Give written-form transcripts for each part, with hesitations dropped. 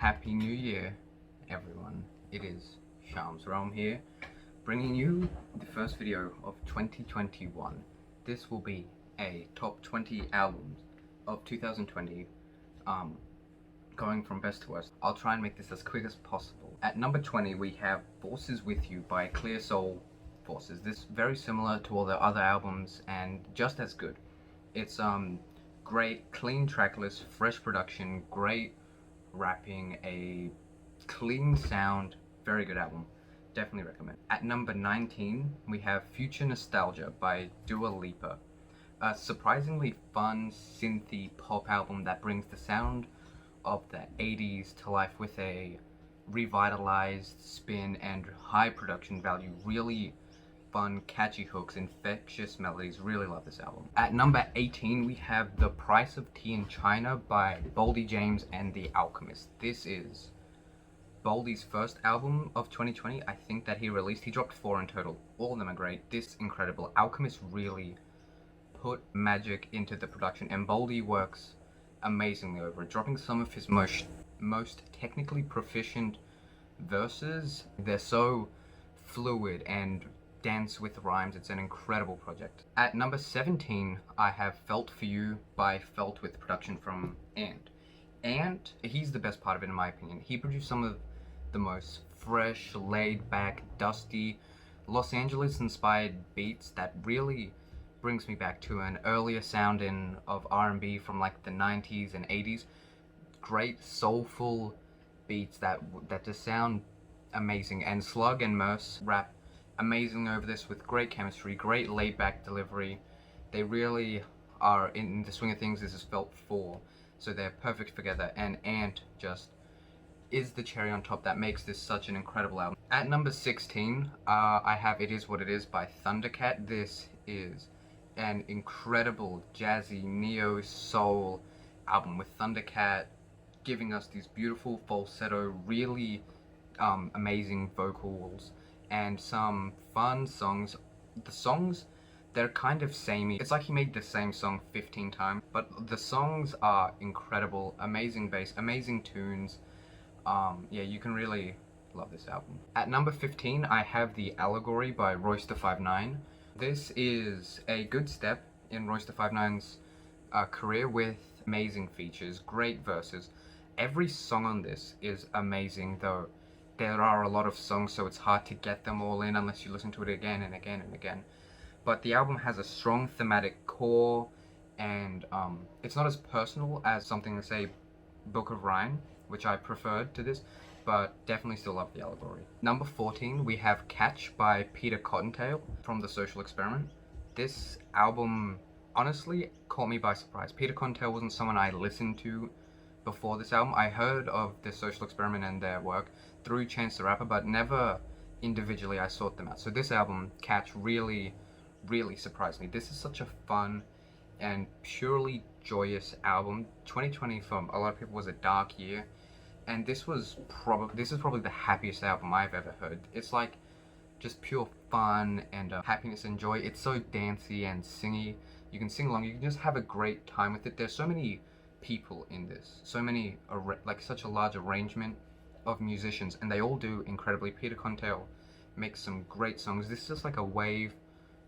Happy New Year, everyone. It is Shams Realm here, bringing you the first video of 2021. This will be a top 20 albums of 2020, going from best to worst. I'll try and make this as quick as possible. At number 20, we have Forces With You by Clear Soul Forces. This is very similar to all the other albums and just as good. It's great, clean track list, fresh production, great rapping, a clean sound, very good album. Definitely recommend. At number 19, we have Future Nostalgia by Dua Lipa. A surprisingly fun, synthy pop album that brings the sound of the 80s to life with a revitalized spin and high production value. Really fun, catchy hooks, infectious melodies. Really love this album. At number 18, we have The Price of Tea in China by Baldi James and The Alchemist. This is Baldi's first album of 2020, I think, that he released. He dropped 4 in total. All of them are great. This is incredible. Alchemist really put magic into the production, and Baldi works amazingly over it, dropping some of his most technically proficient verses. They're so fluid and dance with rhymes. It's an incredible project. At number 17, I have Felt For You by Felt with production from Ant. Ant, he's the best part of it in my opinion. He produced some of the most fresh, laid back, dusty, Los Angeles inspired beats that really brings me back to an earlier sound of R&B from like the 90s and 80s. Great soulful beats that just sound amazing, and Slug and Merce rap amazing over this with great chemistry, great laid back delivery. They really are in the swing of things. This is Felt 4, so they're perfect together, and Ant just is the cherry on top that makes this such an incredible album. At number 16, I have It Is What It Is by Thundercat. This is an incredible jazzy neo soul album with Thundercat giving us these beautiful falsetto, really amazing vocals, and some fun songs. The songs, they're kind of samey. It's like he made the same song 15 times, but the songs are incredible. Amazing bass, amazing tunes. Yeah, you can really love this album. At number 15, I have The Allegory by Royce da 5'9". This is a good step in Royce da 5'9's career with amazing features, great verses. Every song on this is amazing, though there are a lot of songs, so it's hard to get them all in unless you listen to it again and again and again. But the album has a strong thematic core, and it's not as personal as something like, say, Book of Rhyme, which I preferred to this, but definitely still love The Allegory. Number 14, we have Catch by Peter Cottontail from The Social Experiment. This album honestly caught me by surprise. Peter Cottontail wasn't someone I listened to before this album. I heard of The Social Experiment and their work through Chance the Rapper, but never individually I sought them out. So this album, Catch, really surprised me. This is such a fun and purely joyous album. 2020 for a lot of people was a dark year, and this is probably the happiest album I've ever heard. It's like just pure fun and happiness and joy. It's so dancey and singy. You can sing along. You can just have a great time with it. There's so many people in this, so many, like such a large arrangement of musicians, and they all do incredibly. Peter Cottontail makes some great songs. This is just like a wave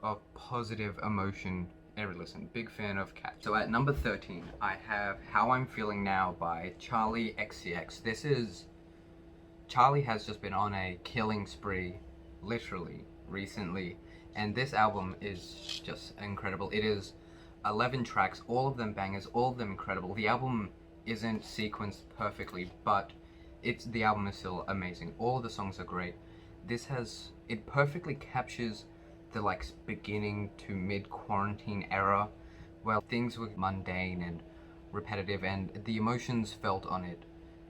of positive emotion every listen. Big fan of Catch. So at number 13, I have How I'm Feeling Now by Charlie XCX. This is, Charlie has just been on a killing spree, literally, recently, and this album is just incredible. It is 11 tracks, all of them bangers, all of them incredible. The album isn't sequenced perfectly, but the album is still amazing. All of the songs are great. It perfectly captures the like beginning to mid-quarantine era where things were mundane and repetitive, and the emotions felt on it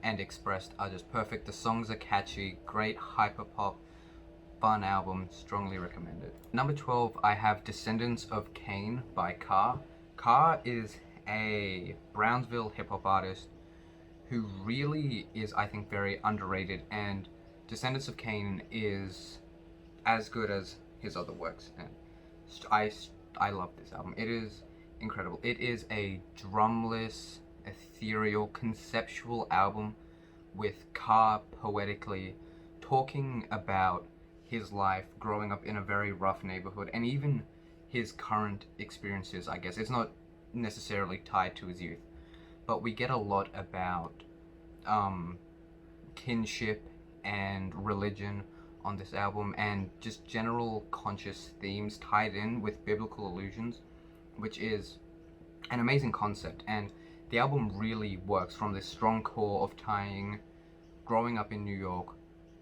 and expressed are just perfect. The songs are catchy, great hyperpop, fun album, strongly recommended. Number 12, I have Descendants of Cain by CARR. CARR is a Brownsville hip-hop artist who really is, I think, very underrated, and Descendants of Cain is as good as his other works, and I love this album. It is incredible. It is a drumless, ethereal, conceptual album with CARR poetically talking about his life growing up in a very rough neighborhood, and even his current experiences, I guess. It's not necessarily tied to his youth, but we get a lot about kinship and religion on this album, and just general conscious themes tied in with biblical allusions, which is an amazing concept. And the album really works from this strong core of tying growing up in New York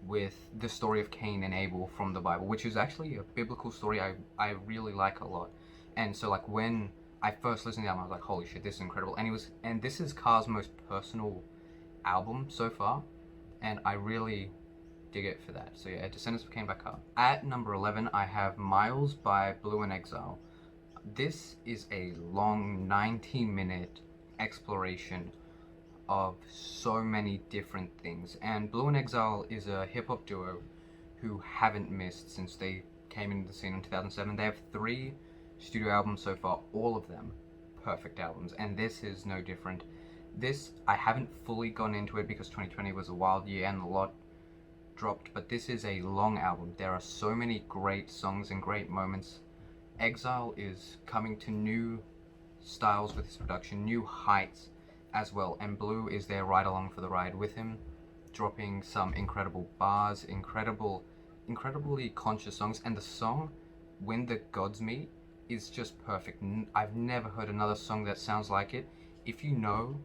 with the story of Cain and Abel from the Bible, which is actually a biblical story I really like a lot. And so like when I first listened to the album, I was like, holy shit, this is incredible. And this is CARR's most personal album so far, and I really dig it for that. So yeah, Descendants of Cain by CARR. At number 11, I have Miles by Blue in Exile. This is a long 90-minute exploration of so many different things, and Blue in Exile is a hip-hop duo who haven't missed since they came into the scene in 2007. They have 3 studio albums so far, all of them perfect albums, and this is no different. This, I haven't fully gone into it because 2020 was a wild year and a lot dropped, but this is a long album. There are so many great songs and great moments. Exile is coming to new styles with his production, new heights as well, and Blue is there right along for the ride with him, dropping some incredible bars, incredibly conscious songs, and the song When the Gods Meet is just perfect. I've never heard another song that sounds like it. If you know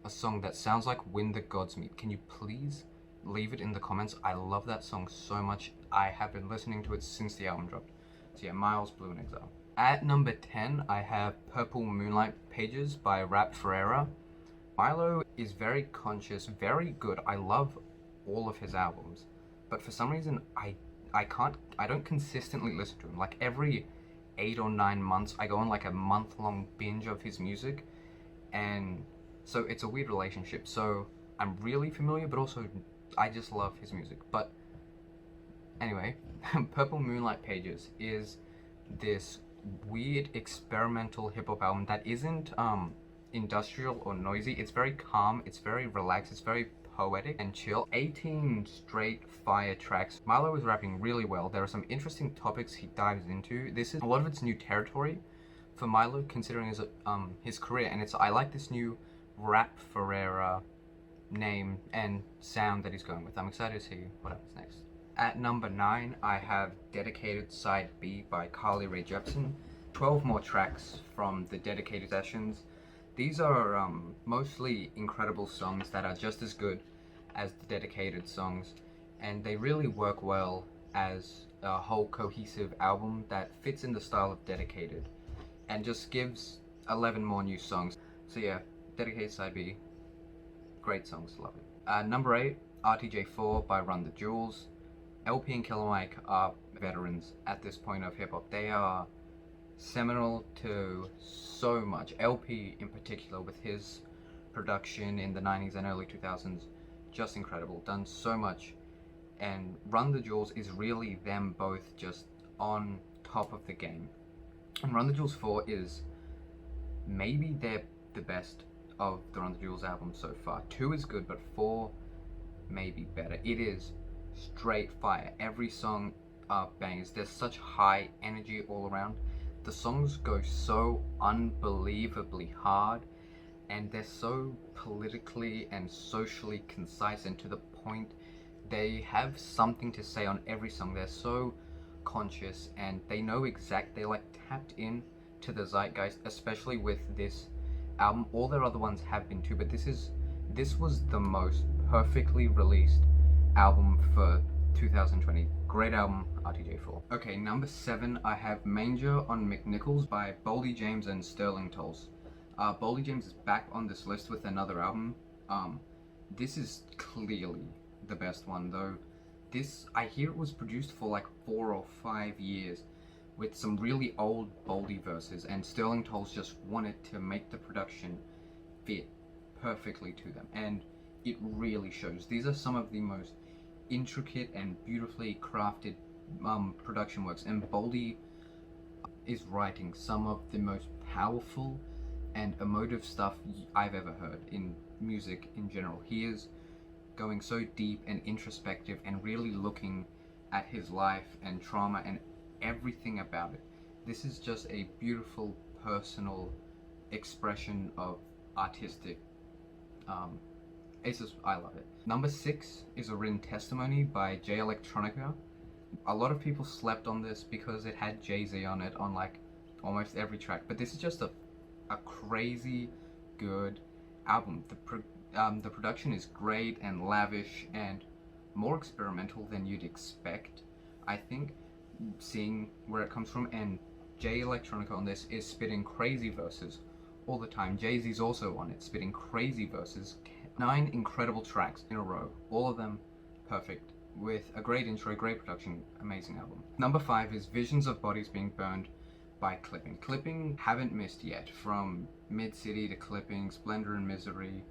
a song that sounds like When the Gods Meet, can you please leave it in the comments? I love that song so much. I have been listening to it since the album dropped. So yeah, Miles, Blue in Exile. At number 10, I have Purple Moonlight Pages by Rap Ferreira. Milo is very conscious, very good. I love all of his albums, but for some reason I don't consistently listen to him. Like every 8 or 9 months I go on like a month-long binge of his music, and so it's a weird relationship. So I'm really familiar, but also I just love his music. But anyway, Purple Moonlight Pages is this weird experimental hip-hop album that isn't industrial or noisy. It's very calm, it's very relaxed, it's very poetic and chill. 18 straight fire tracks. Milo is rapping really well. There are some interesting topics he dives into. This is a lot of it's new territory for Milo considering his career, and I like this new Rap Ferreira name and sound that he's going with. I'm excited to see what happens next. At number 9, I have Dedicated Side B by Carly Rae Jepsen. 12 more tracks from the Dedicated sessions. These are mostly incredible songs that are just as good as the Dedicated songs, and they really work well as a whole cohesive album that fits in the style of Dedicated and just gives 11 more new songs. So yeah, Dedicated Side B, great songs, love it. Number 8, RTJ4 by Run the Jewels. LP and Killer Mike are veterans at this point of hip hop. They are seminal to so much. LP in particular, with his production in the 90s and early 2000s, just incredible, done so much. And Run the Jewels is really them both just on top of the game. And Run the Jewels 4 is maybe they're the best of the Run the Jewels album so far. 2 is good, but 4 maybe better. It is straight fire. Every song are bangers. There's such high energy all around. The songs go so unbelievably hard, and they're so politically and socially concise and to the point. They have something to say on every song. They're so conscious, and they know they're like tapped in to the zeitgeist, especially with this album. All their other ones have been too, but this was the most perfectly released album for 2020. Great album, RTJ4. Okay, number 7, I have Manger on McNichols by Baldi James and Sterling Tolls. Baldi James is back on this list with another album. This is clearly the best one, though. I hear it was produced for like 4 or 5 years with some really old Baldi verses, and Sterling Tolls just wanted to make the production fit perfectly to them, and it really shows. These are some of the most intricate and beautifully crafted production works, and Baldi is writing some of the most powerful and emotive stuff I've ever heard in music in general. He is going so deep and introspective and really looking at his life and trauma and everything about it. This is just a beautiful personal expression of artistic. It's just, I love it. Number 6 is A Written Testimony by Electronica. A lot of people slept on this because it had Jay-Z on it on like almost every track, but this is just a crazy good album. The production is great and lavish and more experimental than you'd expect, I think, seeing where it comes from. And Electronica on this is spitting crazy verses all the time. Jay-Z's also on it, spitting crazy verses. 9 incredible tracks in a row, all of them perfect, with a great intro, great production, amazing album. Number 5 is Visions of Bodies Being Burned by Clipping. Clipping haven't missed yet, from Mid-City to Clipping, Splendor and Misery,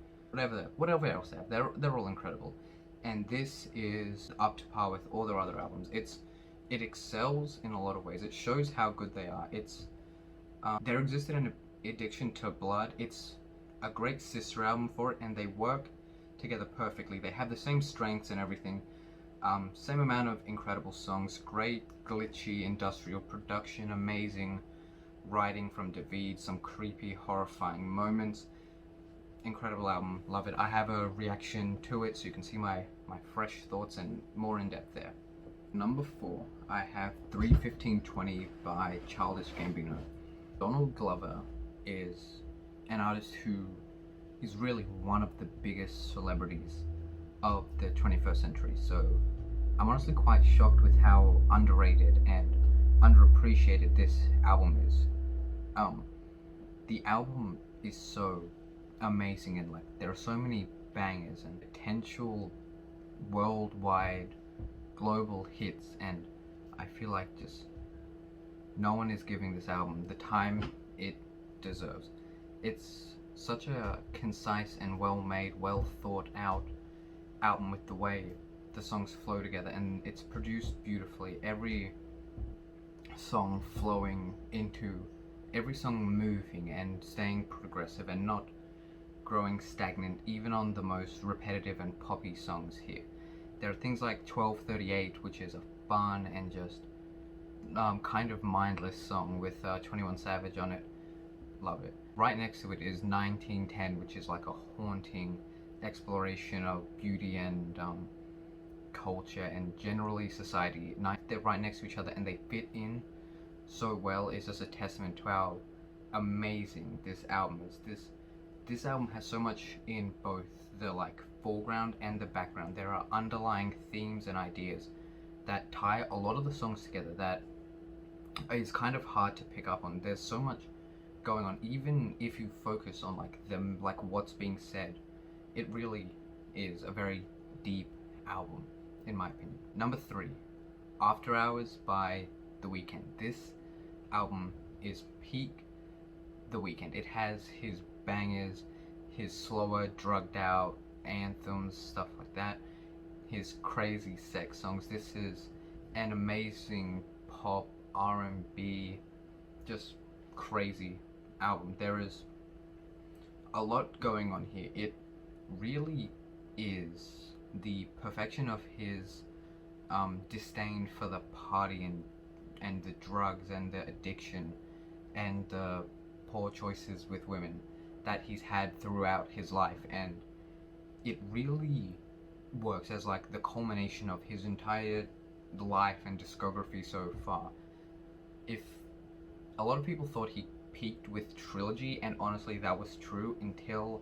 whatever else they have, they're all incredible. And this is up to par with all their other albums. It excels in a lot of ways. It shows how good they are. There existed an addiction to blood. It's a great sister album for it, and they work together perfectly. They have the same strengths and everything. Same amount of incredible songs, great glitchy industrial production, amazing writing from David, some creepy, horrifying moments. Incredible album, love it. I have a reaction to it so you can see my fresh thoughts and more in depth there. Number 4, I have 3:15:20 by Childish Gambino. Donald Glover is an artist who is really one of the biggest celebrities of the 21st century, so I'm honestly quite shocked with how underrated and underappreciated this album is. The album is so amazing, and like there are so many bangers and potential worldwide global hits, and I feel like just no one is giving this album the time it deserves. It's such a concise and well made, well thought out album with the way the songs flow together, and it's produced beautifully. Every song flowing into every song, moving and staying progressive and not growing stagnant, even on the most repetitive and poppy songs here. There are things like 12:38, which is a fun and just kind of mindless song with 21 Savage on it. Love it. Right next to it is 1910, which is like a haunting exploration of beauty and culture and generally society. They're right next to each other and they fit in so well. It's just a testament to how amazing this album is. This album has so much in both the like foreground and the background. There are underlying themes and ideas that tie a lot of the songs together that is kind of hard to pick up on. There's so much going on, even if you focus on like what's being said. It really is a very deep album, in my opinion. Number 3, After Hours by The Weeknd. This album is peak The Weeknd. It has his bangers, his slower, drugged out anthems, stuff like that, his crazy sex songs. This is an amazing pop, R&B, just crazy album. There is a lot going on here. It really is the perfection of his disdain for the party and the drugs and the addiction and the poor choices with women that he's had throughout his life, and it really works as like the culmination of his entire life and discography so far. If a lot of people thought he peaked with Trilogy, and honestly that was true until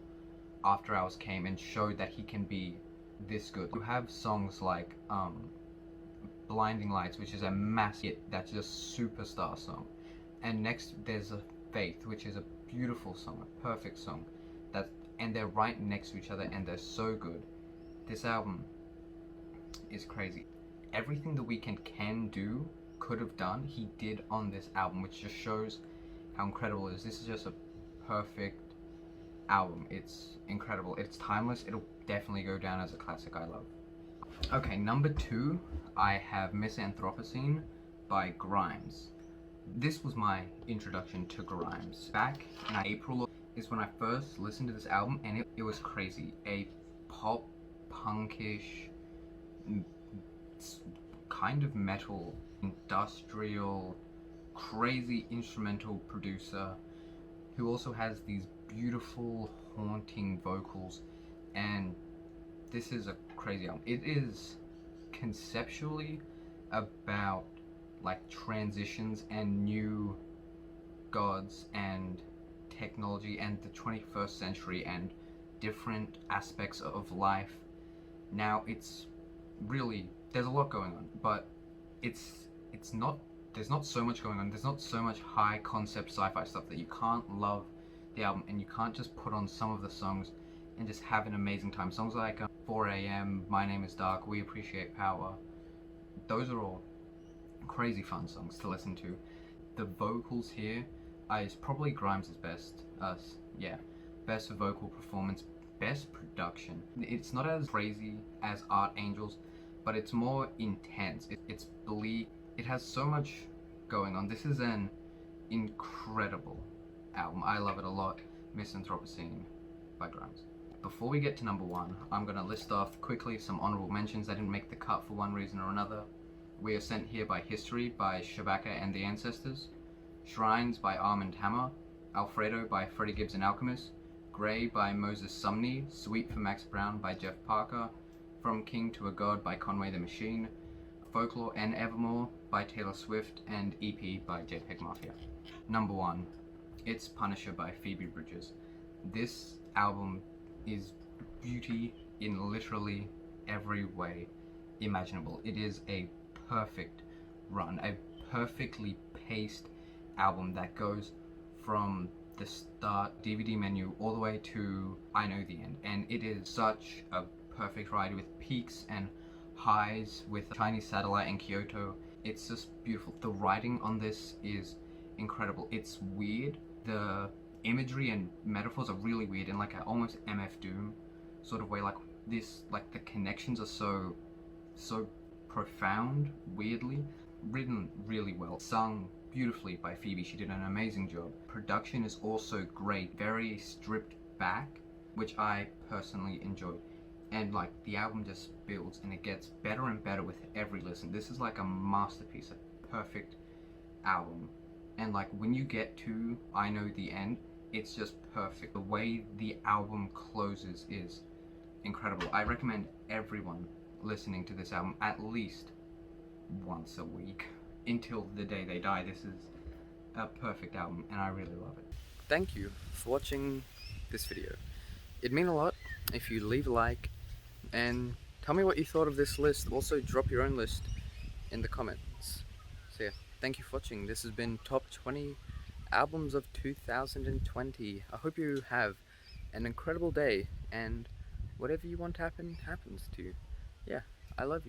After Hours came and showed that he can be this good. You have songs like Blinding Lights, which is a massive hit, that's just superstar song, and next there's a Faith, which is a beautiful song, a perfect song, and they're right next to each other and they're so good. This album is crazy. Everything The Weeknd can do, could have done, he did on this album, which just shows how incredible it is. This is just a perfect album. It's incredible. It's timeless. It'll definitely go down as a classic I love. Okay, number 2, I have Misanthropocene by Grimes. This was my introduction to Grimes. Back in April is when I first listened to this album, and it was crazy. A pop punkish, m- kind of metal, industrial, crazy instrumental producer who also has these beautiful, haunting vocals. And this is a crazy album. It is conceptually about like transitions and new gods and technology and the 21st century and different aspects of life. Now it's really, there's a lot going on, but it's not, there's not so much going on. There's not so much high concept sci-fi stuff that you can't love the album and you can't just put on some of the songs and just have an amazing time. Songs like 4 a.m., My Name is Dark, We Appreciate Power, those are all crazy fun songs to listen to. The vocals here is probably Grimes' best. Yeah, best vocal performance, best production. It's not as crazy as Art Angels, but it's more intense. It's bleak. It has so much going on. This is an incredible album. I love it a lot. Misanthropocene by Grimes. Before we get to number one, I'm going to list off quickly some honorable mentions that didn't make the cut for one reason or another. We Are Sent Here by History by Shabaka and the Ancestors. Shrines by Armand Hammer. Alfredo by Freddie Gibbs and Alchemist. Grey by Moses Sumney. Sweet for Max Brown by Jeff Parker. From King to a God by Conway the Machine. Folklore and Evermore by Taylor Swift. And EP by JPEG Mafia. Number one, it's Punisher by Phoebe Bridgers. This album is beauty in literally every way imaginable. It is a perfect run, a perfectly paced album that goes from the start DVD menu all the way to I Know the End, and it is such a perfect ride with peaks and highs with Chinese Satellite and Kyoto. It's just beautiful. The writing on this is incredible. It's weird. The imagery and metaphors are really weird in like an almost MF Doom sort of way. Like this, like the connections are so profound, weirdly written really well, sung beautifully by Phoebe. She did an amazing job. Production is also great, very stripped back, which I personally enjoyed. And like the album just builds and it gets better and better with every listen. This is like a masterpiece, a perfect album. And like when you get to I Know the End, it's just perfect. The way the album closes is incredible. I recommend everyone listening to this album at least once a week until the day they die. This is a perfect album and I really love it. Thank you for watching this video. It'd mean a lot if you leave a like and tell me what you thought of this list. Also drop your own list in the comments. So yeah, thank you for watching. This has been Top 20 Albums of 2020. I hope you have an incredible day and whatever you want to happen happens to you. Yeah, I love you.